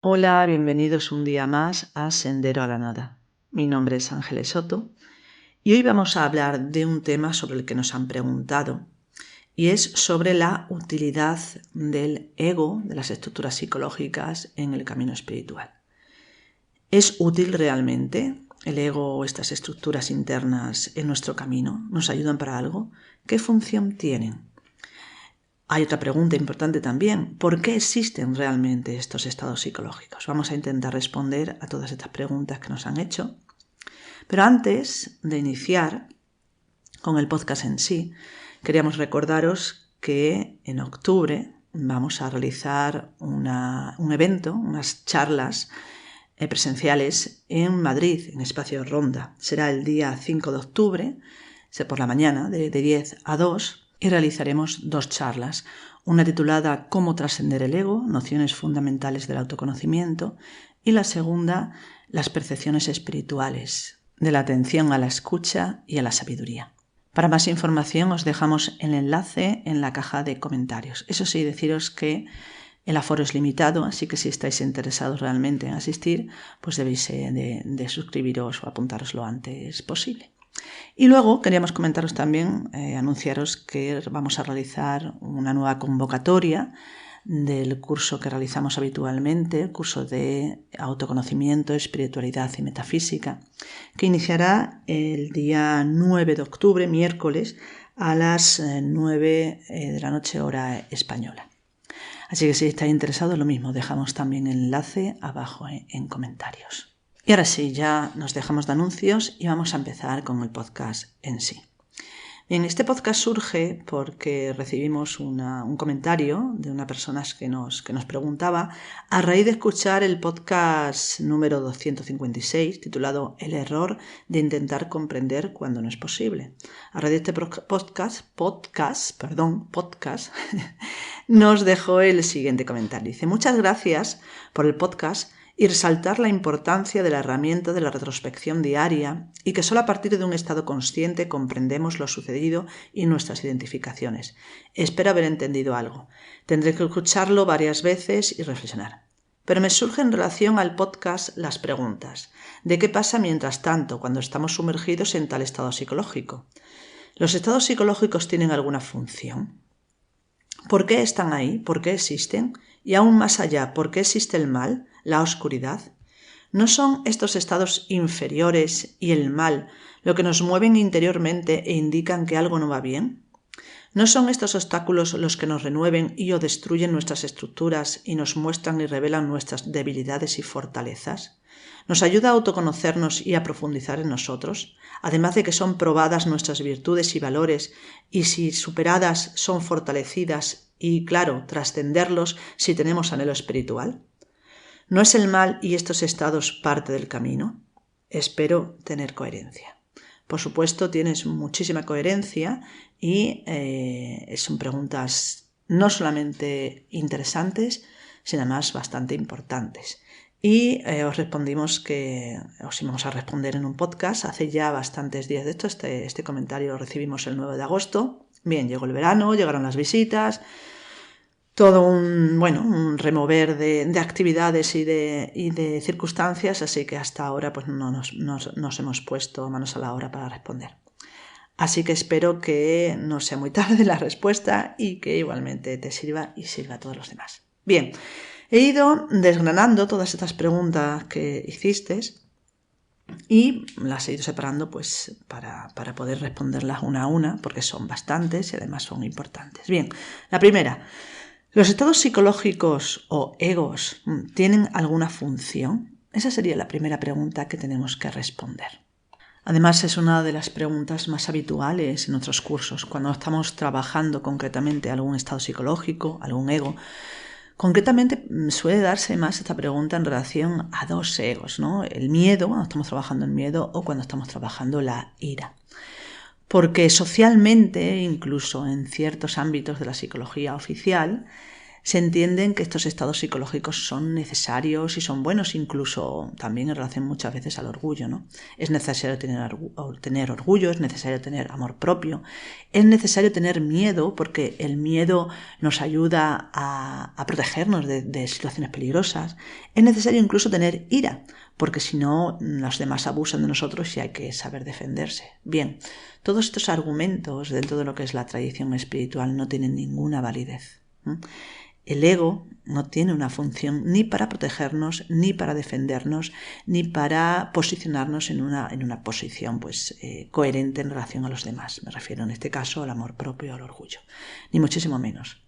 Hola, bienvenidos un día más a Sendero a la Nada. Mi nombre es Ángeles Soto y hoy vamos a hablar de un tema sobre el que nos han preguntado y es sobre la utilidad del ego, de las estructuras psicológicas en el camino espiritual. ¿Es útil realmente el ego o estas estructuras internas en nuestro camino? ¿Nos ayudan para algo? ¿Qué función tienen? Hay otra pregunta importante también. ¿Por qué existen realmente estos estados psicológicos? Vamos a intentar responder a todas estas preguntas que nos han hecho. Pero antes de iniciar con el podcast en sí, queríamos recordaros que en octubre vamos a realizar un evento, unas charlas presenciales en Madrid, en Espacio Ronda. Será el día 5 de octubre, por la mañana, de 10 a 2, y realizaremos dos charlas. Una titulada Cómo trascender el ego, nociones fundamentales del autoconocimiento, y la segunda, las percepciones espirituales, de la atención a la escucha y a la sabiduría. Para más información os dejamos el enlace en la caja de comentarios. Eso sí, deciros que el aforo es limitado, así que si estáis interesados realmente en asistir, pues debéis de suscribiros o apuntaros lo antes posible. Y luego queríamos comentaros también, anunciaros que vamos a realizar una nueva convocatoria del curso que realizamos habitualmente, el curso de autoconocimiento, espiritualidad y metafísica, que iniciará el día 9 de octubre, miércoles, a las 9 de la noche hora española. Así que si estáis interesados, lo mismo, dejamos también el enlace abajo en comentarios. Y ahora sí, ya nos dejamos de anuncios y vamos a empezar con el podcast en sí. Bien, este podcast surge porque recibimos un comentario de una persona que nos preguntaba a raíz de escuchar el podcast número 256 titulado El error de intentar comprender cuando no es posible. A raíz de este podcast nos dejó el siguiente comentario. Dice: muchas gracias por el podcast y resaltar la importancia de la herramienta de la retrospección diaria y que solo a partir de un estado consciente comprendemos lo sucedido y nuestras identificaciones. Espero haber entendido algo. Tendré que escucharlo varias veces y reflexionar. Pero me surgen en relación al podcast las preguntas. ¿De qué pasa mientras tanto cuando estamos sumergidos en tal estado psicológico? ¿Los estados psicológicos tienen alguna función? ¿Por qué están ahí? ¿Por qué existen? Y aún más allá, ¿por qué existe el mal, la oscuridad? ¿No son estos estados inferiores y el mal lo que nos mueven interiormente e indican que algo no va bien? ¿No son estos obstáculos los que nos renueven y o destruyen nuestras estructuras y nos muestran y revelan nuestras debilidades y fortalezas? ¿Nos ayuda a autoconocernos y a profundizar en nosotros? Además de que son probadas nuestras virtudes y valores y si superadas son fortalecidas y, claro, trascenderlos si tenemos anhelo espiritual. ¿No es el mal y estos estados parte del camino? Espero tener coherencia. Por supuesto, tienes muchísima coherencia y son preguntas no solamente interesantes, sino además bastante importantes. Y os respondimos que os íbamos a responder en un podcast hace ya bastantes días de esto. Este comentario lo recibimos el 9 de agosto. Bien, llegó el verano, llegaron las visitas, todo un remover de actividades y de circunstancias, así que hasta ahora pues no nos hemos puesto manos a la obra para responder. Así que espero que no sea muy tarde la respuesta y que igualmente te sirva y sirva a todos los demás. Bien, he ido desgranando todas estas preguntas que hiciste y las he ido separando pues para poder responderlas una a una, porque son bastantes y además son importantes. Bien, la primera: ¿los estados psicológicos o egos tienen alguna función? Esa sería la primera pregunta que tenemos que responder. Además, es una de las preguntas más habituales en nuestros cursos. Cuando estamos trabajando concretamente algún estado psicológico, algún ego, concretamente suele darse más esta pregunta en relación a dos egos, ¿no? El miedo, cuando estamos trabajando el miedo, o cuando estamos trabajando la ira. Porque socialmente, incluso en ciertos ámbitos de la psicología oficial, Se entienden que estos estados psicológicos son necesarios y son buenos, incluso también en relación muchas veces al orgullo, ¿no? Es necesario tener orgullo, es necesario tener amor propio, es necesario tener miedo, porque el miedo nos ayuda a protegernos de situaciones peligrosas. Es necesario incluso tener ira, porque si no, los demás abusan de nosotros y hay que saber defenderse. Bien, todos estos argumentos dentro de lo que es la tradición espiritual no tienen ninguna validez. El ego no tiene una función ni para protegernos, ni para defendernos, ni para posicionarnos en una posición coherente en relación a los demás. Me refiero en este caso al amor propio, al orgullo, ni muchísimo menos.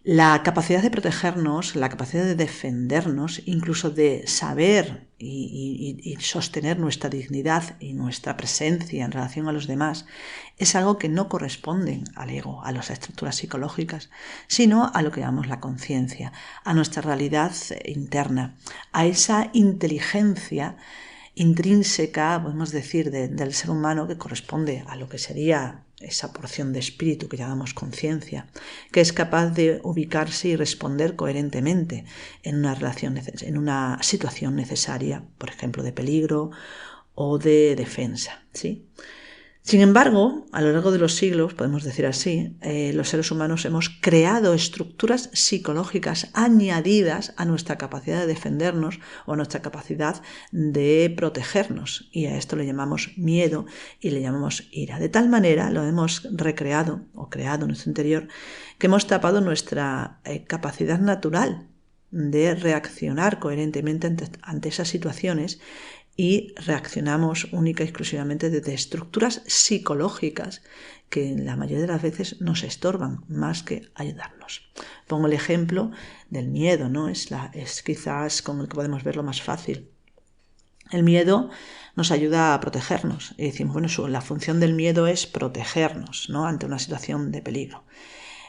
La capacidad de protegernos, la capacidad de defendernos, incluso de saber y sostener nuestra dignidad y nuestra presencia en relación a los demás, es algo que no corresponde al ego, a las estructuras psicológicas, sino a lo que llamamos la conciencia, a nuestra realidad interna, a esa inteligencia intrínseca, podemos decir, del ser humano, que corresponde a lo que sería esa porción de espíritu que llamamos conciencia, que es capaz de ubicarse y responder coherentemente en una situación necesaria, por ejemplo, de peligro o de defensa, ¿sí? Sin embargo, a lo largo de los siglos, podemos decir así, los seres humanos hemos creado estructuras psicológicas añadidas a nuestra capacidad de defendernos o a nuestra capacidad de protegernos, y a esto le llamamos miedo y le llamamos ira. De tal manera lo hemos recreado o creado en nuestro interior que hemos tapado nuestra capacidad natural de reaccionar coherentemente ante esas situaciones, y reaccionamos única y exclusivamente desde estructuras psicológicas que la mayoría de las veces nos estorban más que ayudarnos. Pongo el ejemplo del miedo, ¿no? Es quizás con el que podemos verlo más fácil. El miedo nos ayuda a protegernos y decimos, bueno, la función del miedo es protegernos, ¿no? Ante una situación de peligro.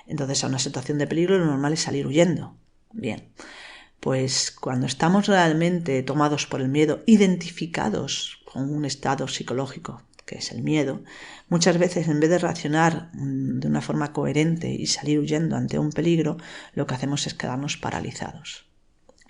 Entonces, a una situación de peligro lo normal es salir huyendo. Bien. Pues cuando estamos realmente tomados por el miedo, identificados con un estado psicológico, que es el miedo, muchas veces en vez de reaccionar de una forma coherente y salir huyendo ante un peligro, lo que hacemos es quedarnos paralizados.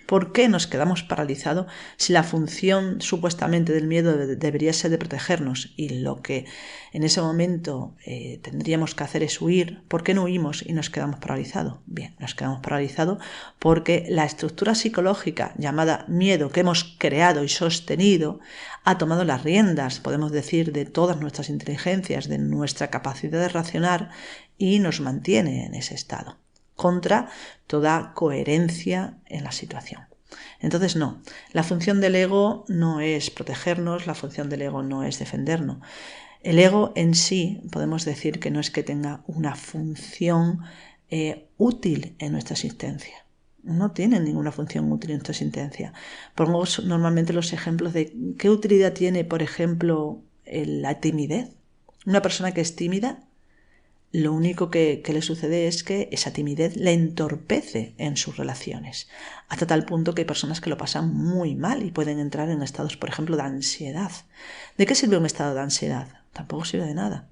¿Por qué nos quedamos paralizados si la función supuestamente del miedo debería ser de protegernos y lo que en ese momento tendríamos que hacer es huir? ¿Por qué no huimos y nos quedamos paralizados? Bien, nos quedamos paralizados porque la estructura psicológica llamada miedo que hemos creado y sostenido ha tomado las riendas, podemos decir, de todas nuestras inteligencias, de nuestra capacidad de racionar y nos mantiene en ese estado, contra toda coherencia en la situación. Entonces no, la función del ego no es protegernos, la función del ego no es defendernos. El ego en sí podemos decir que no es que tenga una función útil en nuestra existencia. No tiene ninguna función útil en nuestra existencia. Pongo normalmente los ejemplos de qué utilidad tiene, por ejemplo, la timidez. Una persona que es tímida, lo único que le sucede es que esa timidez le entorpece en sus relaciones, hasta tal punto que hay personas que lo pasan muy mal y pueden entrar en estados, por ejemplo, de ansiedad. ¿De qué sirve un estado de ansiedad? Tampoco sirve de nada.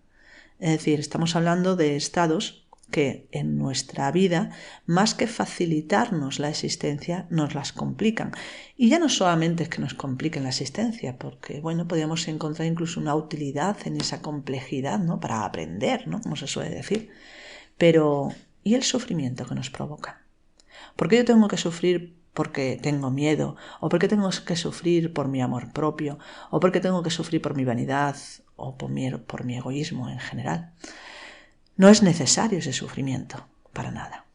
Es decir, estamos hablando de estados que en nuestra vida, más que facilitarnos la existencia, nos las complican. Y ya no solamente es que nos compliquen la existencia, porque, bueno, podríamos encontrar incluso una utilidad en esa complejidad, ¿no? Para aprender, ¿no? Como se suele decir. Pero, ¿y el sufrimiento que nos provoca? ¿Por qué yo tengo que sufrir porque tengo miedo? ¿O por qué tengo que sufrir por mi amor propio? ¿O por qué tengo que sufrir por mi vanidad? ¿O por mi egoísmo en general? No es necesario ese sufrimiento, para nada.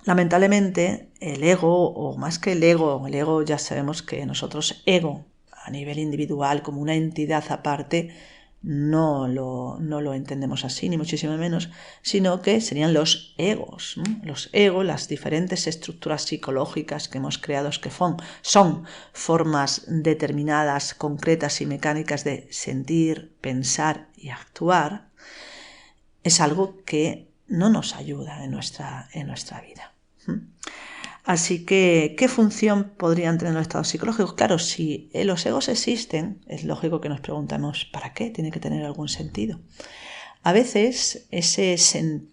Lamentablemente, el ego, o más que el ego ya sabemos que nosotros ego, a nivel individual, como una entidad aparte, no lo entendemos así, ni muchísimo menos, sino que serían los egos. Los egos, las diferentes estructuras psicológicas que hemos creado, que son formas determinadas, concretas y mecánicas de sentir, pensar y actuar, es algo que no nos ayuda en nuestra vida. Así que, ¿qué función podrían tener los estados psicológicos? Claro, si los egos existen, es lógico que nos preguntamos ¿para qué? Tiene que tener algún sentido. A veces ese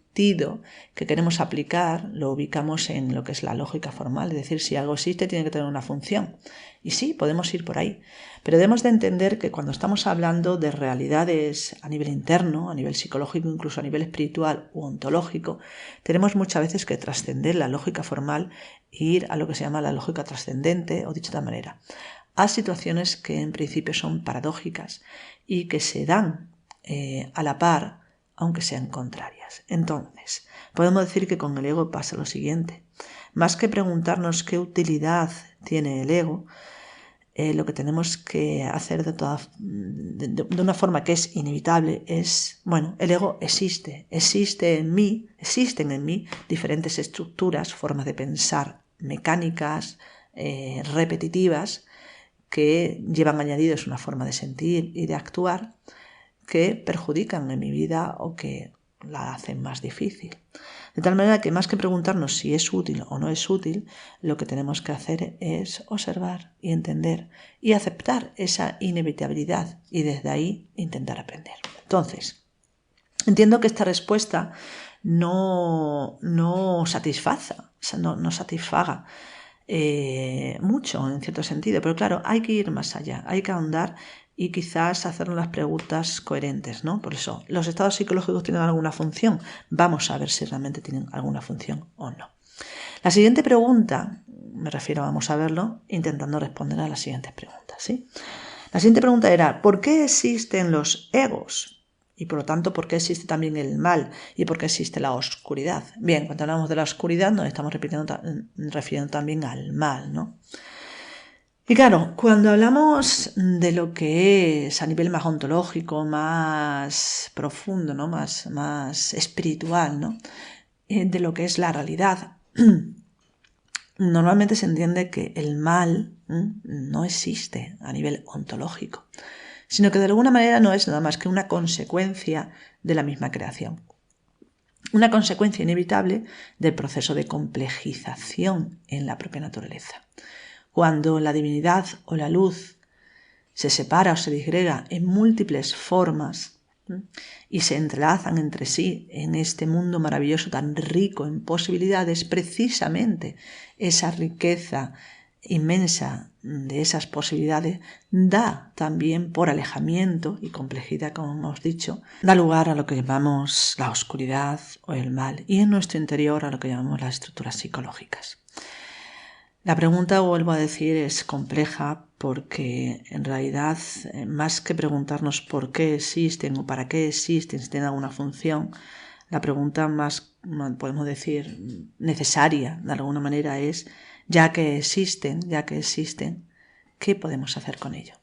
sentido que queremos aplicar lo ubicamos en lo que es la lógica formal, es decir, si algo existe tiene que tener una función. Y sí, podemos ir por ahí, pero debemos de entender que cuando estamos hablando de realidades a nivel interno, a nivel psicológico, incluso a nivel espiritual u ontológico, tenemos muchas veces que trascender la lógica formal e ir a lo que se llama la lógica trascendente, o dicho de otra manera, a situaciones que en principio son paradójicas y que se dan a la par, aunque sean contrarias. Entonces, podemos decir que con el ego pasa lo siguiente. Más que preguntarnos qué utilidad tiene el ego, lo que tenemos que hacer de una forma que es inevitable es, bueno, el ego existen en mí diferentes estructuras, formas de pensar mecánicas, repetitivas, que llevan añadidos una forma de sentir y de actuar que perjudican en mi vida o que la hacen más difícil. De tal manera que más que preguntarnos si es útil o no es útil, lo que tenemos que hacer es observar y entender y aceptar esa inevitabilidad y desde ahí intentar aprender. Entonces, entiendo que esta respuesta no satisfaga mucho en cierto sentido, pero claro, hay que ir más allá, hay que ahondar y quizás hacernos las preguntas coherentes, ¿no? Por eso, ¿los estados psicológicos tienen alguna función? Vamos a ver si realmente tienen alguna función o no. La siguiente pregunta, me refiero, vamos a verlo, intentando responder a las siguientes preguntas, ¿sí? La siguiente pregunta era, ¿por qué existen los egos? Y por lo tanto, ¿por qué existe también el mal? ¿Y por qué existe la oscuridad? Bien, cuando hablamos de la oscuridad nos estamos refiriendo también al mal, ¿no? Y claro, cuando hablamos de lo que es a nivel más ontológico, más profundo, ¿no? más espiritual, ¿no? De lo que es la realidad, normalmente se entiende que el mal no existe a nivel ontológico, sino que de alguna manera no es nada más que una consecuencia de la misma creación. Una consecuencia inevitable del proceso de complejización en la propia naturaleza. Cuando la divinidad o la luz se separa o se disgrega en múltiples formas y se entrelazan entre sí en este mundo maravilloso tan rico en posibilidades, precisamente esa riqueza inmensa de esas posibilidades da también por alejamiento y complejidad, como hemos dicho, da lugar a lo que llamamos la oscuridad o el mal y en nuestro interior a lo que llamamos las estructuras psicológicas. La pregunta, vuelvo a decir, es compleja porque en realidad, más que preguntarnos por qué existen o para qué existen, si tienen alguna función, la pregunta más, podemos decir, necesaria de alguna manera es, ya que existen, ¿qué podemos hacer con ello?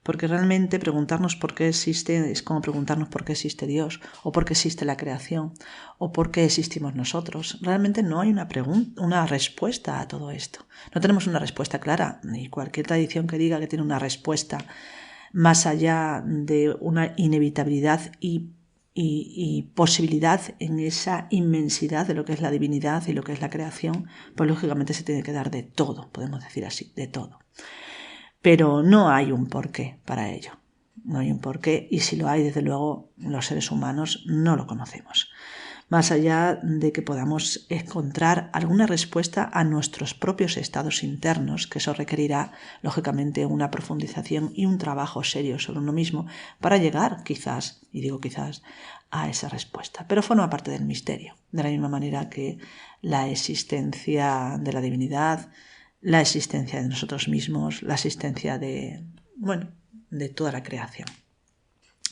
Porque realmente preguntarnos por qué existe es como preguntarnos por qué existe Dios o por qué existe la creación o por qué existimos nosotros. Realmente no hay una respuesta a todo esto. No tenemos una respuesta clara, ni cualquier tradición que diga que tiene una respuesta más allá de una inevitabilidad y posibilidad en esa inmensidad de lo que es la divinidad y lo que es la creación, pues lógicamente se tiene que dar de todo, podemos decir así, de todo. Pero no hay un porqué para ello. No hay un porqué y si lo hay, desde luego, los seres humanos no lo conocemos. Más allá de que podamos encontrar alguna respuesta a nuestros propios estados internos, que eso requerirá, lógicamente, una profundización y un trabajo serio sobre uno mismo para llegar, quizás, y digo quizás, a esa respuesta. Pero forma parte del misterio, de la misma manera que la existencia de la divinidad, la existencia de nosotros mismos, la existencia de toda la creación.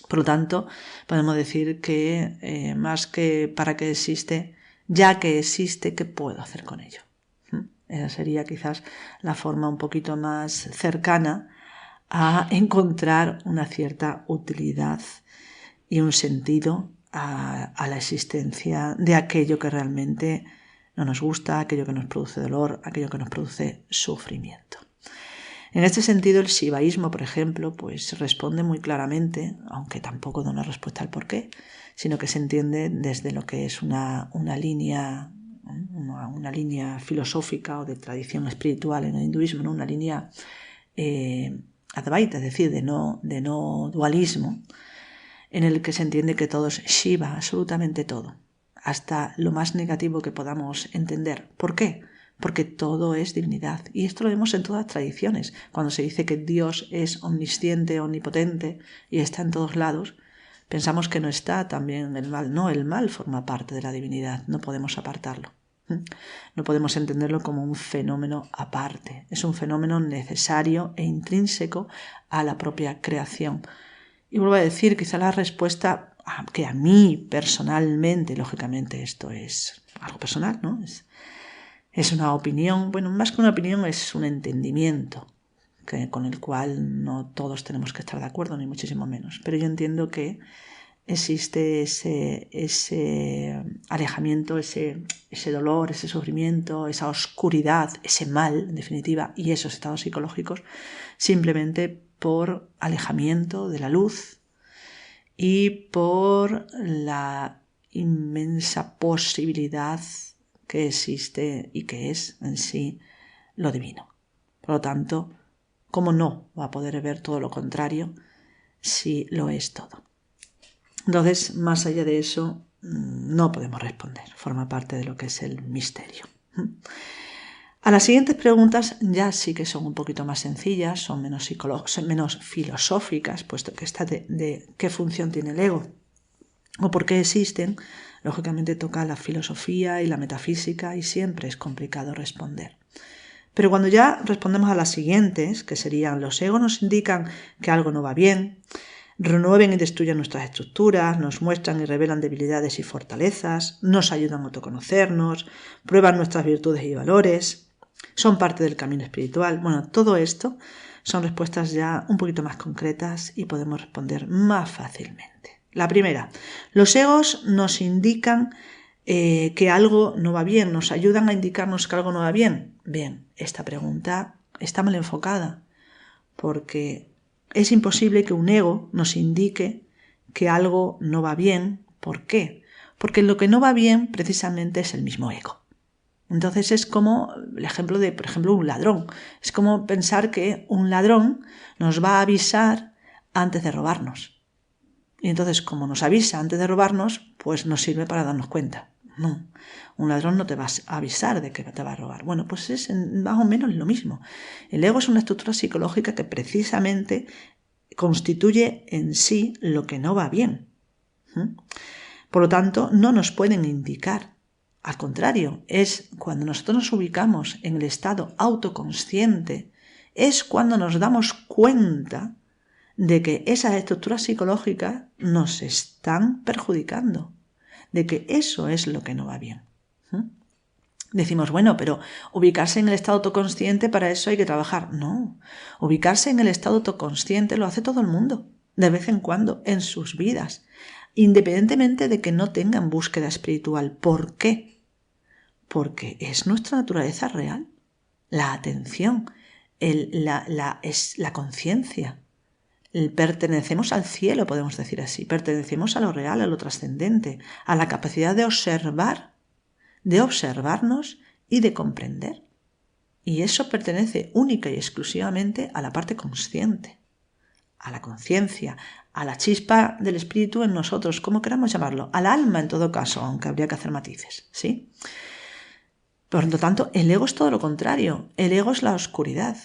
Por lo tanto, podemos decir que más que para qué existe, ya que existe, ¿qué puedo hacer con ello? Esa sería quizás la forma un poquito más cercana a encontrar una cierta utilidad y un sentido a la existencia de aquello que realmente no nos gusta, aquello que nos produce dolor, aquello que nos produce sufrimiento. En este sentido, el shivaísmo, por ejemplo, pues responde muy claramente, aunque tampoco da una respuesta al porqué, sino que se entiende desde lo que es una línea filosófica o de tradición espiritual en el hinduismo, ¿no? Una línea advaita, es decir, de no dualismo, en el que se entiende que todo es Shiva, absolutamente todo. hasta lo más negativo que podamos entender. ¿Por qué? Porque todo es divinidad. Y esto lo vemos en todas las tradiciones. Cuando se dice que Dios es omnisciente, omnipotente y está en todos lados, pensamos que no está también el mal. No, el mal forma parte de la divinidad. No podemos apartarlo. No podemos entenderlo como un fenómeno aparte. Es un fenómeno necesario e intrínseco a la propia creación. Y vuelvo a decir, quizá la respuesta que a mí personalmente, lógicamente esto es algo personal, ¿no? Es una opinión, bueno, más que una opinión es un entendimiento con el cual no todos tenemos que estar de acuerdo, ni muchísimo menos. Pero yo entiendo que existe ese alejamiento, ese dolor, ese sufrimiento, esa oscuridad, ese mal, en definitiva, y esos estados psicológicos, simplemente por alejamiento de la luz y por la inmensa posibilidad que existe y que es en sí lo divino. Por lo tanto, ¿cómo no va a poder ver todo lo contrario si lo es todo? Entonces, más allá de eso, no podemos responder. Forma parte de lo que es el misterio. A las siguientes preguntas ya sí que son un poquito más sencillas, son menos filosóficas, puesto que esta de qué función tiene el ego o por qué existen, lógicamente toca la filosofía y la metafísica y siempre es complicado responder. Pero cuando ya respondemos a las siguientes, que serían los egos nos indican que algo no va bien, renueven y destruyen nuestras estructuras, nos muestran y revelan debilidades y fortalezas, nos ayudan a autoconocernos, prueban nuestras virtudes y valores, son parte del camino espiritual. Bueno, todo esto son respuestas ya un poquito más concretas y podemos responder más fácilmente. La primera, los egos nos indican que algo no va bien, nos ayudan a indicarnos que algo no va bien. Bien, esta pregunta está mal enfocada porque es imposible que un ego nos indique que algo no va bien. ¿Por qué? Porque lo que no va bien precisamente es el mismo ego. Entonces es como el ejemplo de, por ejemplo, un ladrón. Es como pensar que un ladrón nos va a avisar antes de robarnos. Y entonces, como nos avisa antes de robarnos, pues nos sirve para darnos cuenta. No, un ladrón no te va a avisar de que te va a robar. Bueno, pues es más o menos lo mismo. El ego es una estructura psicológica que precisamente constituye en sí lo que no va bien. Por lo tanto, no nos pueden indicar. Al contrario, es cuando nosotros nos ubicamos en el estado autoconsciente, es cuando nos damos cuenta de que esas estructuras psicológicas nos están perjudicando, de que eso es lo que no va bien. Decimos, bueno, pero ubicarse en el estado autoconsciente, para eso hay que trabajar. No, ubicarse en el estado autoconsciente lo hace todo el mundo, de vez en cuando, en sus vidas, independientemente de que no tengan búsqueda espiritual. ¿Por qué? Porque es nuestra naturaleza real, la atención, la conciencia. Pertenecemos al cielo, podemos decir así, pertenecemos a lo real, a lo trascendente, a la capacidad de observar, de observarnos y de comprender. Y eso pertenece única y exclusivamente a la parte consciente, a la conciencia, a la chispa del espíritu en nosotros, como queramos llamarlo, al alma en todo caso, aunque habría que hacer matices, ¿sí? Por lo tanto, el ego es todo lo contrario, el ego es la oscuridad.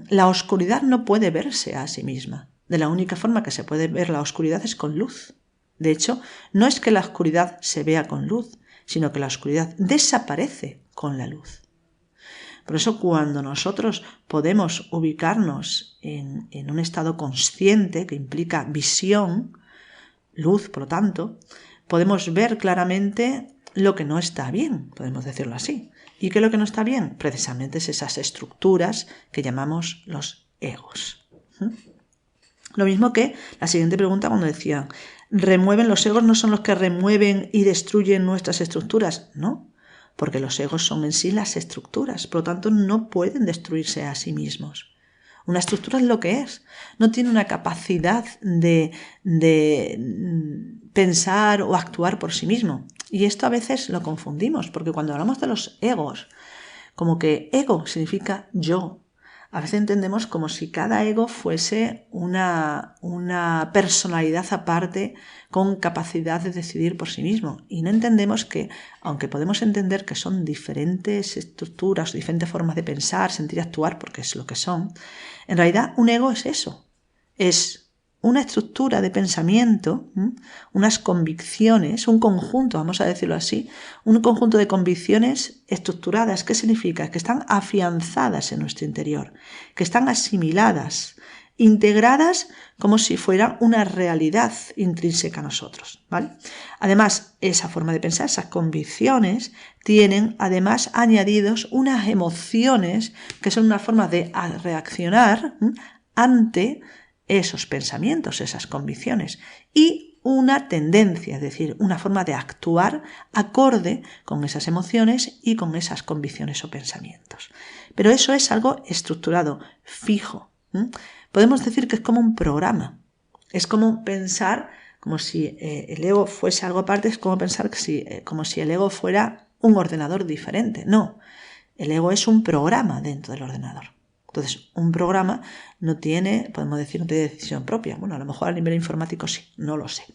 La oscuridad no puede verse a sí misma. De la única forma que se puede ver la oscuridad es con luz. De hecho, no es que la oscuridad se vea con luz, sino que la oscuridad desaparece con la luz. Por eso, cuando nosotros podemos ubicarnos en un estado consciente, que implica visión, luz, por lo tanto, podemos ver claramente lo que no está bien, podemos decirlo así. ¿Y qué es lo que no está bien? Precisamente es esas estructuras que llamamos los egos. Lo mismo que la siguiente pregunta cuando decían, ¿remueven los egos? ¿No son los que remueven y destruyen nuestras estructuras? No, porque los egos son en sí las estructuras, por lo tanto no pueden destruirse a sí mismos. Una estructura es lo que es, no tiene una capacidad de pensar o actuar por sí mismo. Y esto a veces lo confundimos, porque cuando hablamos de los egos, como que ego significa yo, A veces entendemos como si cada ego fuese una personalidad aparte con capacidad de decidir por sí mismo. Y no entendemos que, aunque podemos entender que son diferentes estructuras, diferentes formas de pensar, sentir y actuar, porque es lo que son, en realidad un ego es eso. Es una estructura de pensamiento, unas convicciones, un conjunto, vamos a decirlo así, un conjunto de convicciones estructuradas. ¿Qué significa? Que están afianzadas en nuestro interior, que están asimiladas, integradas como si fuera una realidad intrínseca a nosotros, ¿vale? Además, esa forma de pensar, esas convicciones, tienen además añadidos unas emociones que son una forma de reaccionar ante esos pensamientos, esas convicciones, y una tendencia, es decir, una forma de actuar acorde con esas emociones y con esas convicciones o pensamientos. Pero eso es algo estructurado, fijo. Podemos decir que es como un programa. Es como pensar como si el ego fuese algo aparte, es como pensar como si el ego fuera un ordenador diferente. No, el ego es un programa dentro del ordenador. Entonces, un programa no tiene, podemos decir, no tiene decisión propia. Bueno, a lo mejor a nivel informático sí, no lo sé.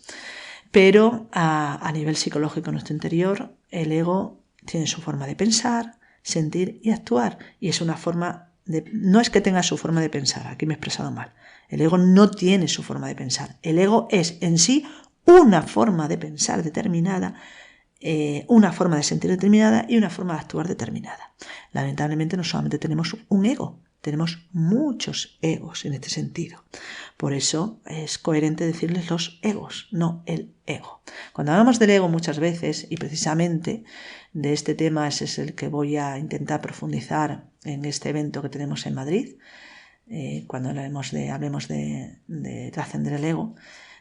Pero a nivel psicológico en nuestro interior, el ego tiene su forma de pensar, sentir y actuar. Y es una forma no es que tenga su forma de pensar, aquí me he expresado mal. El ego no tiene su forma de pensar. El ego es en sí una forma de pensar determinada, una forma de sentir determinada y una forma de actuar determinada. Lamentablemente no solamente tenemos un ego, tenemos muchos egos en este sentido. Por eso es coherente decirles los egos, no el ego. Cuando hablamos del ego muchas veces, y precisamente de este tema ese es el que voy a intentar profundizar en este evento que tenemos en Madrid, cuando hablemos de trascender el ego,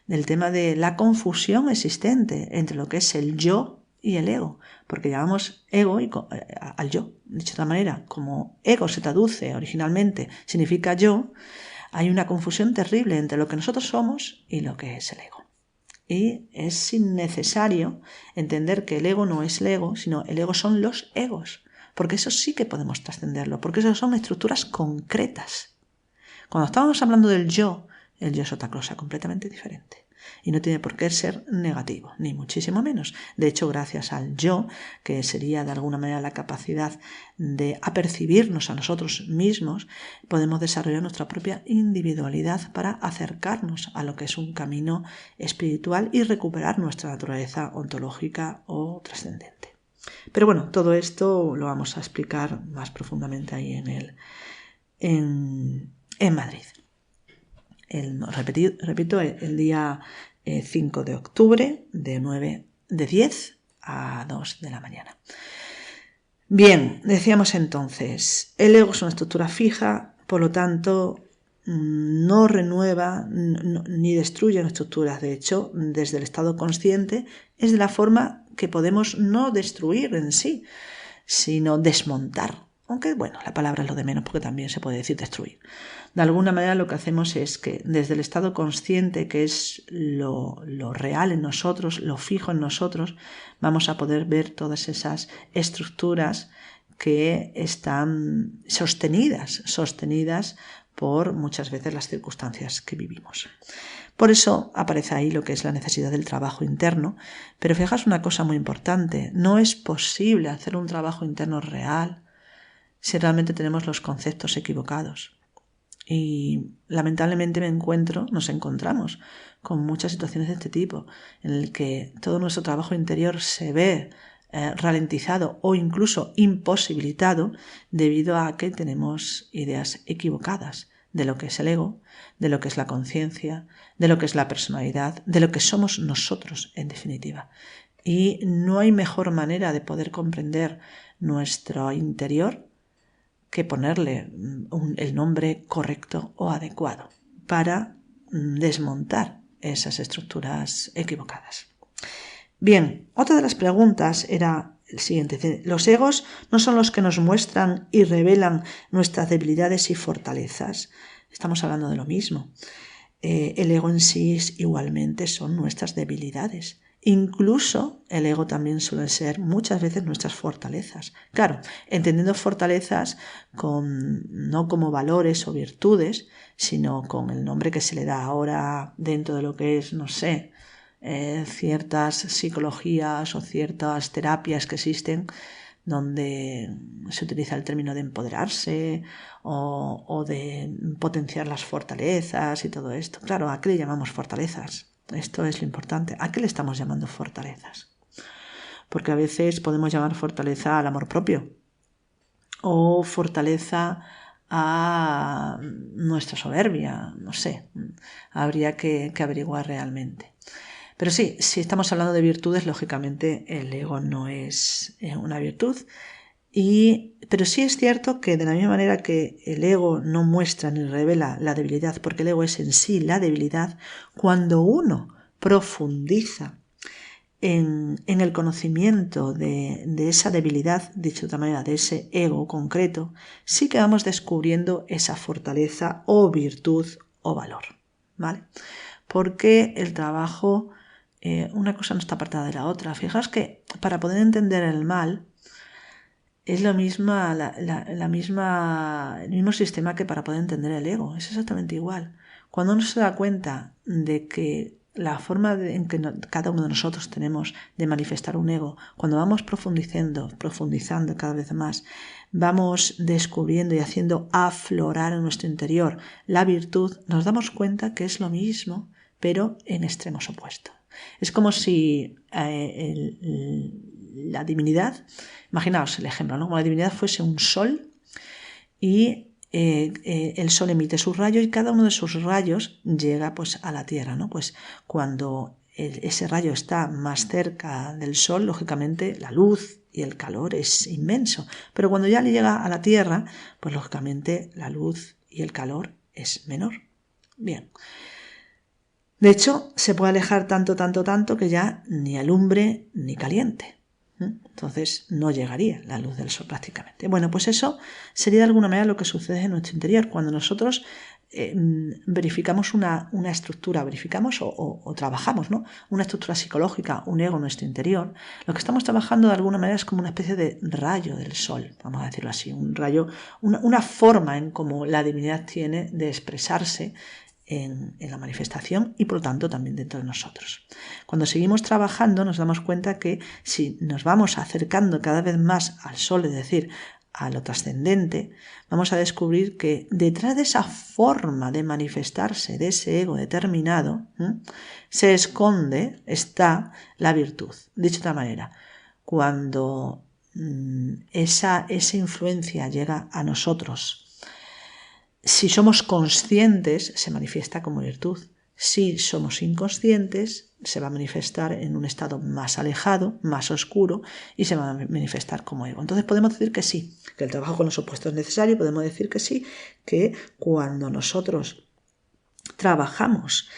del tema de la confusión existente entre lo que es el yo y el ego, porque llamamos ego al yo. Dicho de otra manera, como ego se traduce originalmente, significa yo, hay una confusión terrible entre lo que nosotros somos y lo que es el ego. Y es innecesario entender que el ego no es el ego, sino el ego son los egos, porque eso sí que podemos trascenderlo, porque eso son estructuras concretas. Cuando estamos hablando del yo, el yo es otra cosa completamente diferente. Y no tiene por qué ser negativo, ni muchísimo menos. De hecho, gracias al yo, que sería de alguna manera la capacidad de apercibirnos a nosotros mismos, podemos desarrollar nuestra propia individualidad para acercarnos a lo que es un camino espiritual y recuperar nuestra naturaleza ontológica o trascendente. Pero bueno, todo esto lo vamos a explicar más profundamente ahí en Madrid. Repito, el día 5 de octubre de 10 a 2 de la mañana. Bien, decíamos entonces, el ego es una estructura fija, por lo tanto no renueva ni destruye estructuras. De hecho, desde el estado consciente es de la forma que podemos no destruir en sí, sino desmontar. Aunque, bueno, la palabra es lo de menos porque también se puede decir destruir. De alguna manera lo que hacemos es que desde el estado consciente, que es lo real en nosotros, lo fijo en nosotros, vamos a poder ver todas esas estructuras que están sostenidas por muchas veces las circunstancias que vivimos. Por eso aparece ahí lo que es la necesidad del trabajo interno, pero fijaos una cosa muy importante, no es posible hacer un trabajo interno real si realmente tenemos los conceptos equivocados. Y lamentablemente nos encontramos con muchas situaciones de este tipo, en el que todo nuestro trabajo interior se ve ralentizado o incluso imposibilitado debido a que tenemos ideas equivocadas de lo que es el ego, de lo que es la conciencia, de lo que es la personalidad, de lo que somos nosotros en definitiva. Y no hay mejor manera de poder comprender nuestro interior que ponerle el nombre correcto o adecuado para desmontar esas estructuras equivocadas. Bien, otra de las preguntas era el siguiente. Los egos no son los que nos muestran y revelan nuestras debilidades y fortalezas. Estamos hablando de lo mismo. El ego en sí igualmente son nuestras debilidades Incluso el ego también suele ser muchas veces nuestras fortalezas. Claro, entendiendo fortalezas no como valores o virtudes, sino con el nombre que se le da ahora dentro de lo que es, no sé, ciertas psicologías o ciertas terapias que existen donde se utiliza el término de empoderarse o de potenciar las fortalezas y todo esto. Claro, ¿a qué le llamamos fortalezas? Esto es lo importante. ¿A qué le estamos llamando fortalezas? Porque a veces podemos llamar fortaleza al amor propio o fortaleza a nuestra soberbia, no sé, habría que averiguar realmente. Pero sí, si estamos hablando de virtudes, lógicamente el ego no es una virtud, pero sí es cierto que de la misma manera que el ego no muestra ni revela la debilidad, porque el ego es en sí la debilidad, cuando uno profundiza en el conocimiento de esa debilidad, dicho de otra manera, de ese ego concreto, sí que vamos descubriendo esa fortaleza o virtud o valor, ¿vale? Porque el trabajo, una cosa no está apartada de la otra. Fijaos que para poder entender el mal es el mismo sistema que para poder entender el ego, es exactamente igual. Cuando uno se da cuenta de que la forma en que cada uno de nosotros tenemos de manifestar un ego, cuando vamos profundizando cada vez más, vamos descubriendo y haciendo aflorar en nuestro interior la virtud, nos damos cuenta que es lo mismo, pero en extremos opuestos. Es como si la divinidad, imaginaos el ejemplo, ¿no? Como la divinidad fuese un sol y el sol emite sus rayos y cada uno de sus rayos llega pues a la tierra, ¿no? Pues cuando ese rayo está más cerca del sol, lógicamente la luz y el calor es inmenso, pero cuando ya le llega a la tierra, pues lógicamente la luz y el calor es menor. Bien. De hecho, se puede alejar tanto que ya ni alumbre ni caliente. Entonces no llegaría la luz del sol prácticamente. Bueno, pues eso sería de alguna manera lo que sucede en nuestro interior. Cuando nosotros verificamos una estructura, verificamos o trabajamos, ¿no? Una estructura psicológica, un ego en nuestro interior, lo que estamos trabajando de alguna manera es como una especie de rayo del sol, vamos a decirlo así, un rayo, una forma en cómo la divinidad tiene de expresarse en la manifestación y por lo tanto también dentro de nosotros. Cuando seguimos trabajando nos damos cuenta que si nos vamos acercando cada vez más al sol, es decir, a lo trascendente, vamos a descubrir que detrás de esa forma de manifestarse de ese ego determinado se esconde, está la virtud. Dicho de otra manera, cuando esa influencia llega a nosotros, si somos conscientes, se manifiesta como virtud. Si somos inconscientes, se va a manifestar en un estado más alejado, más oscuro, y se va a manifestar como ego. Entonces podemos decir que sí, que el trabajo con los opuestos es necesario, podemos decir que sí, que cuando nosotros trabajamos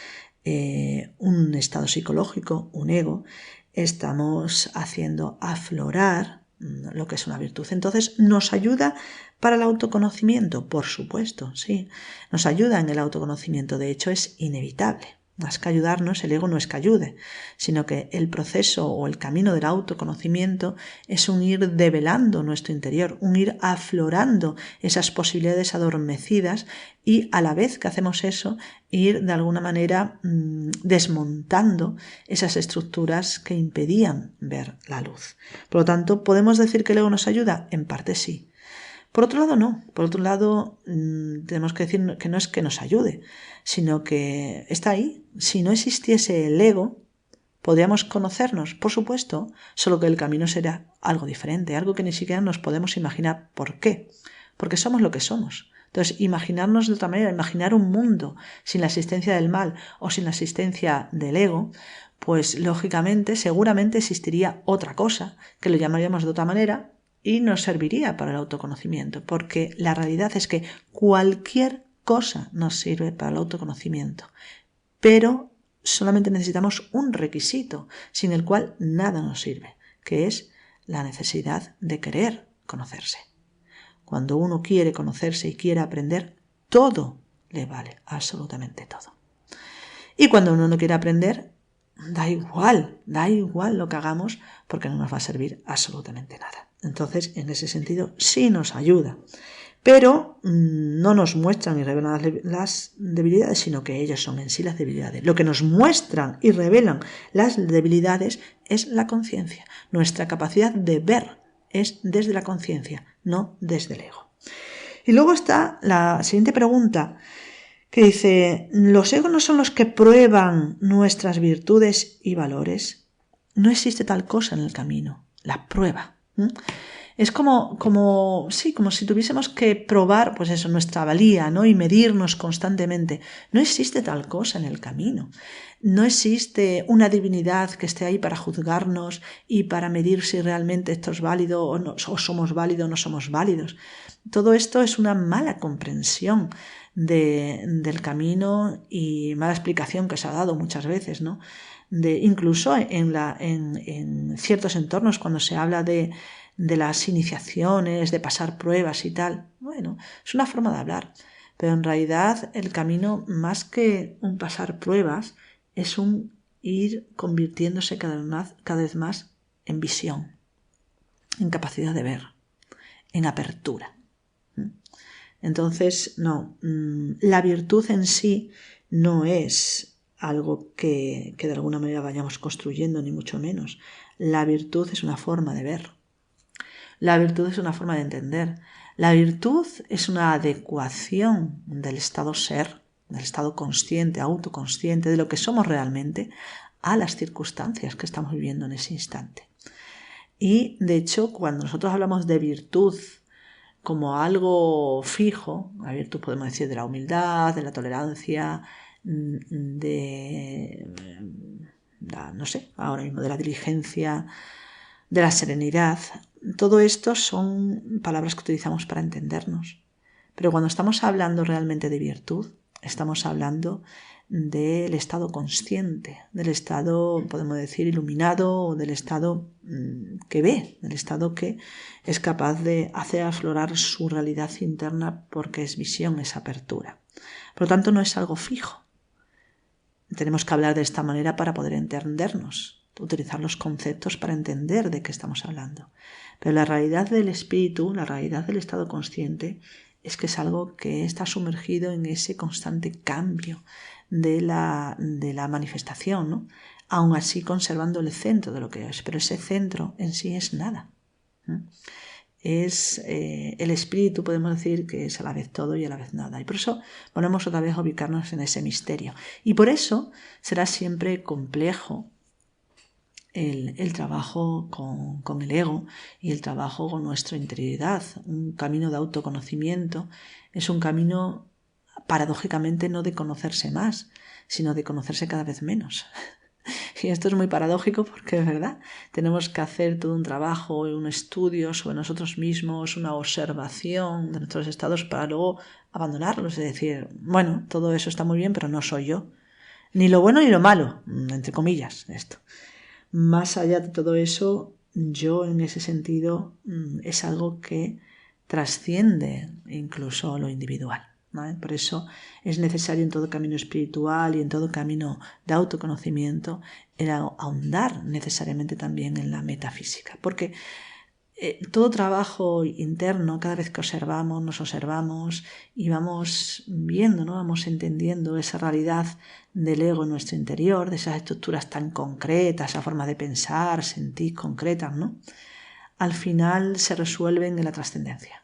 un estado psicológico, un ego, estamos haciendo aflorar lo que es una virtud. Entonces, ¿nos ayuda para el autoconocimiento? Por supuesto, sí. Nos ayuda en el autoconocimiento. De hecho, es inevitable. Más que ayudarnos, el ego no es que ayude, sino que el proceso o el camino del autoconocimiento es un ir develando nuestro interior, un ir aflorando esas posibilidades adormecidas y a la vez que hacemos eso, ir de alguna manera desmontando esas estructuras que impedían ver la luz. Por lo tanto, ¿podemos decir que el ego nos ayuda? En parte sí. Por otro lado, no. Por otro lado, tenemos que decir que no es que nos ayude, sino que está ahí. Si no existiese el ego, ¿podríamos conocernos? Por supuesto, solo que el camino será algo diferente, algo que ni siquiera nos podemos imaginar. ¿Por qué? Porque somos lo que somos. Entonces, imaginarnos de otra manera, imaginar un mundo sin la existencia del mal o sin la existencia del ego, pues lógicamente, seguramente existiría otra cosa, que lo llamaríamos de otra manera, y nos serviría para el autoconocimiento, porque la realidad es que cualquier cosa nos sirve para el autoconocimiento, pero solamente necesitamos un requisito sin el cual nada nos sirve, que es la necesidad de querer conocerse. Cuando uno quiere conocerse y quiere aprender, todo le vale, absolutamente todo. Y cuando uno no quiere aprender, da igual lo que hagamos, porque no nos va a servir absolutamente nada. Entonces, en ese sentido, sí nos ayuda. Pero no nos muestran y revelan las debilidades, sino que ellos son en sí las debilidades. Lo que nos muestran y revelan las debilidades es la conciencia. Nuestra capacidad de ver es desde la conciencia, no desde el ego. Y luego está la siguiente pregunta, que dice, ¿los egos no son los que prueban nuestras virtudes y valores? No existe tal cosa en el camino, la prueba. Es como si tuviésemos que probar, pues eso, nuestra valía, ¿no? Y medirnos constantemente. No existe tal cosa en el camino. No existe una divinidad que esté ahí para juzgarnos y para medir si realmente esto es válido o, no, o somos válidos o no somos válidos. Todo esto es una mala comprensión del camino y mala explicación que se ha dado muchas veces, ¿no? Incluso en ciertos entornos, cuando se habla de las iniciaciones, de pasar pruebas y tal. Bueno, es una forma de hablar, pero en realidad el camino, más que un pasar pruebas, es un ir convirtiéndose cada vez más en visión, en capacidad de ver, en apertura. Entonces, no, la virtud en sí no es algo que de alguna manera vayamos construyendo, ni mucho menos. La virtud es una forma de ver. La virtud es una forma de entender. La virtud es una adecuación del estado ser, del estado consciente, autoconsciente, de lo que somos realmente, a las circunstancias que estamos viviendo en ese instante. Y, de hecho, cuando nosotros hablamos de virtud como algo fijo, la virtud podemos decir de la humildad, de la tolerancia, ahora mismo de la diligencia, de la serenidad. Todo esto son palabras que utilizamos para entendernos. Pero cuando estamos hablando realmente de virtud, estamos hablando del estado consciente, del estado, podemos decir, iluminado, o del estado que ve, del estado que es capaz de hacer aflorar su realidad interna porque es visión, es apertura. Por lo tanto, no es algo fijo. Tenemos que hablar de esta manera para poder entendernos, utilizar los conceptos para entender de qué estamos hablando. Pero la realidad del espíritu, la realidad del estado consciente, es que es algo que está sumergido en ese constante cambio de la manifestación, ¿no? Aún así conservando el centro de lo que es, pero ese centro en sí es nada. Es el espíritu, podemos decir, que es a la vez todo y a la vez nada. Y por eso volvemos otra vez a ubicarnos en ese misterio. Y por eso será siempre complejo el trabajo con el ego y el trabajo con nuestra interioridad. Un camino de autoconocimiento es un camino, paradójicamente, no de conocerse más, sino de conocerse cada vez menos. Y esto es muy paradójico porque es verdad, tenemos que hacer todo un trabajo, un estudio sobre nosotros mismos, una observación de nuestros estados para luego abandonarlos, es decir, bueno, todo eso está muy bien, pero no soy yo. Ni lo bueno ni lo malo, entre comillas, esto. Más allá de todo eso, yo en ese sentido es algo que trasciende incluso lo individual, ¿no? Por eso es necesario en todo camino espiritual y en todo camino de autoconocimiento el ahondar necesariamente también en la metafísica, porque todo trabajo interno, cada vez que nos observamos y vamos viendo, ¿no? Vamos entendiendo esa realidad del ego en nuestro interior, de esas estructuras tan concretas, esa forma de pensar, sentir concretas, ¿no? Al final se resuelven en la trascendencia,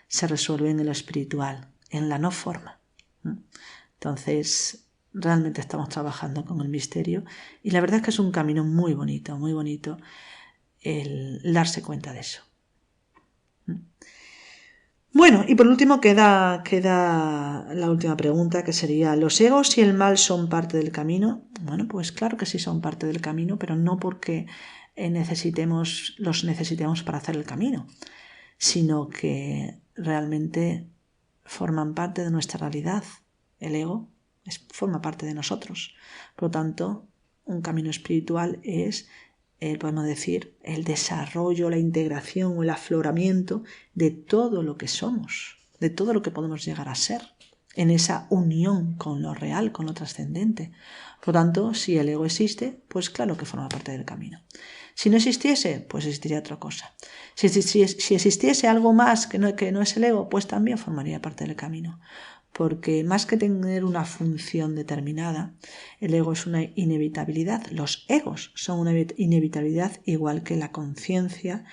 se resuelven en lo espiritual, en la no forma, ¿no? Entonces, realmente estamos trabajando con el misterio y la verdad es que es un camino muy bonito el darse cuenta de eso. Bueno, y por último queda la última pregunta, que sería, ¿los egos y el mal son parte del camino? Bueno, pues claro que sí son parte del camino, pero no porque los necesitemos para hacer el camino, sino que realmente forman parte de nuestra realidad. El ego forma parte de nosotros. Por lo tanto, un camino espiritual es, podemos decir, el desarrollo, la integración o el afloramiento de todo lo que somos, de todo lo que podemos llegar a ser. en esa unión con lo real, con lo trascendente. Por lo tanto, si el ego existe, pues claro que forma parte del camino. Si no existiese, pues existiría otra cosa. Si existiese algo más que no es el ego, pues también formaría parte del camino. Porque más que tener una función determinada, el ego es una inevitabilidad. Los egos son una inevitabilidad igual que la conciencia,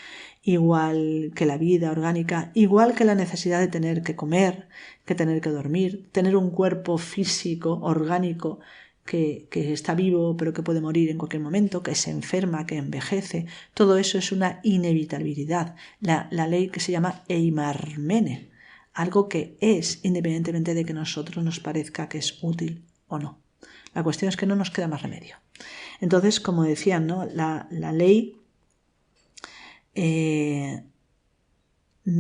igual que la vida orgánica, igual que la necesidad de tener que comer, que tener que dormir, tener un cuerpo físico, orgánico, que está vivo pero que puede morir en cualquier momento, que se enferma, que envejece. Todo eso es una inevitabilidad. La ley que se llama Eimarmene. Algo que es, independientemente de que a nosotros nos parezca que es útil o no. La cuestión es que no nos queda más remedio. Entonces, como decían, ¿no? La ley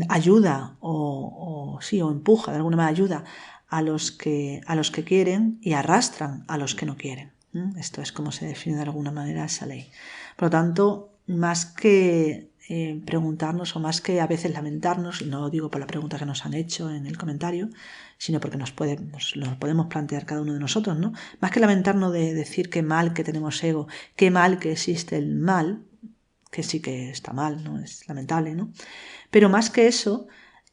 ayuda o empuja, de alguna manera ayuda a los que quieren y arrastran a los que no quieren. Esto es como se define de alguna manera esa ley. Por lo tanto, más que preguntarnos o más que a veces lamentarnos, y no lo digo por la pregunta que nos han hecho en el comentario, sino porque nos lo podemos plantear cada uno de nosotros, ¿no? Más que lamentarnos de decir qué mal que tenemos ego, qué mal que existe el mal, que sí que está mal, ¿no? Es lamentable, ¿no? Pero más que eso,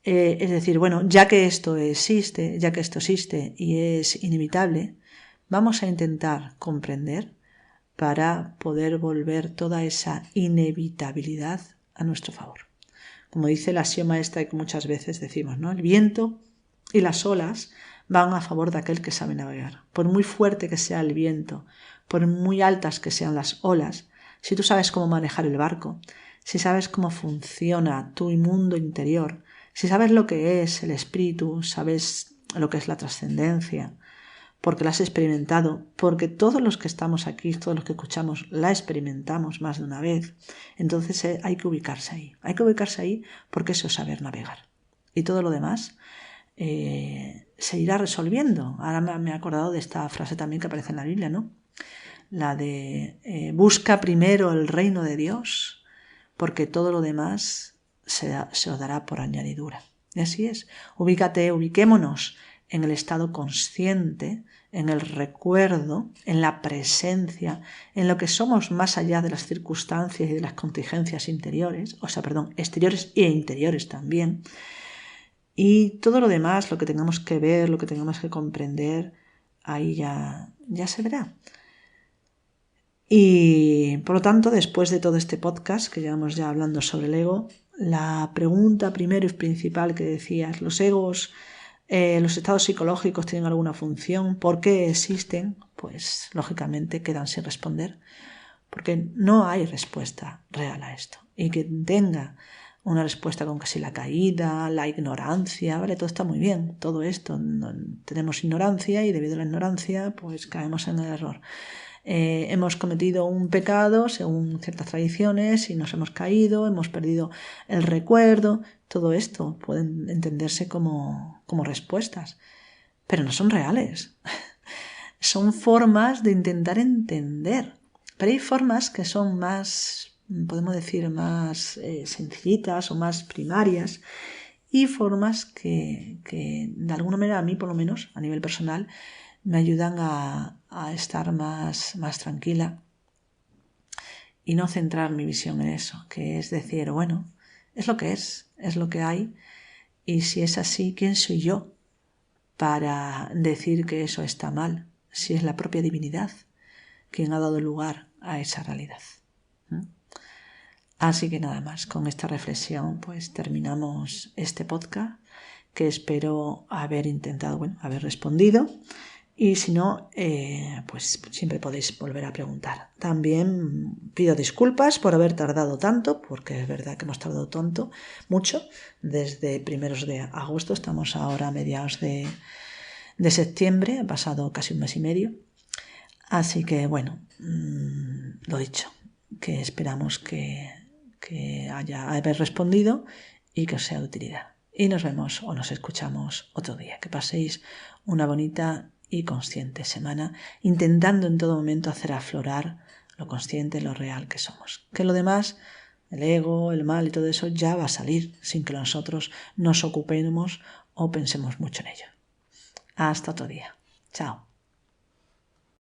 es decir, bueno, ya que esto existe y es inevitable, vamos a intentar comprender para poder volver toda esa inevitabilidad a nuestro favor. Como dice la axioma esta que muchas veces decimos, ¿no? El viento y las olas van a favor de aquel que sabe navegar. Por muy fuerte que sea el viento, por muy altas que sean las olas, si tú sabes cómo manejar el barco, si sabes cómo funciona tu mundo interior, si sabes lo que es el espíritu, sabes lo que es la trascendencia, porque la has experimentado, porque todos los que estamos aquí, todos los que escuchamos, la experimentamos más de una vez, entonces hay que ubicarse ahí. Hay que ubicarse ahí porque eso es saber navegar. Y todo lo demás se irá resolviendo. Ahora me he acordado de esta frase también que aparece en la Biblia, ¿no? La de busca primero el reino de Dios, porque todo lo demás se os dará por añadidura. Y así es. Ubiquémonos en el estado consciente, en el recuerdo, en la presencia, en lo que somos más allá de las circunstancias y de las contingencias exteriores e interiores también. Y todo lo demás, lo que tengamos que ver, lo que tengamos que comprender, ahí ya se verá. Y por lo tanto, después de todo este podcast que llevamos ya hablando sobre el ego, la pregunta primero y principal que decías, ¿los egos, los estados psicológicos tienen alguna función? ¿Por qué existen? Pues lógicamente quedan sin responder, porque no hay respuesta real a esto. Y que tenga una respuesta con casi la caída, la ignorancia, ¿vale? Todo está muy bien, todo esto. Tenemos ignorancia y debido a la ignorancia pues caemos en el error. Hemos cometido un pecado según ciertas tradiciones y nos hemos caído, hemos perdido el recuerdo. Todo esto puede entenderse como respuestas, pero no son reales. Son formas de intentar entender. Pero hay formas que son más, podemos decir, más sencillitas o más primarias y formas que de alguna manera a mí, por lo menos, a nivel personal, me ayudan a estar más tranquila y no centrar mi visión en eso, que es decir, bueno, es lo que es lo que hay, y si es así, ¿quién soy yo para decir que eso está mal? Si es la propia divinidad quien ha dado lugar a esa realidad. Así que nada más, con esta reflexión pues terminamos este podcast, que espero haber intentado, haber respondido. Y si no, pues siempre podéis volver a preguntar. También pido disculpas por haber tardado tanto, porque es verdad que hemos tardado mucho, desde primeros de agosto, estamos ahora a mediados de septiembre, ha pasado casi un mes y medio. Así que bueno, lo dicho, que esperamos que haber respondido y que os sea de utilidad. Y nos vemos o nos escuchamos otro día. Que paséis una bonita y consciente semana, intentando en todo momento hacer aflorar lo consciente, lo real que somos. Que lo demás, el ego, el mal y todo eso ya va a salir sin que nosotros nos ocupemos o pensemos mucho en ello. Hasta otro día. Chao.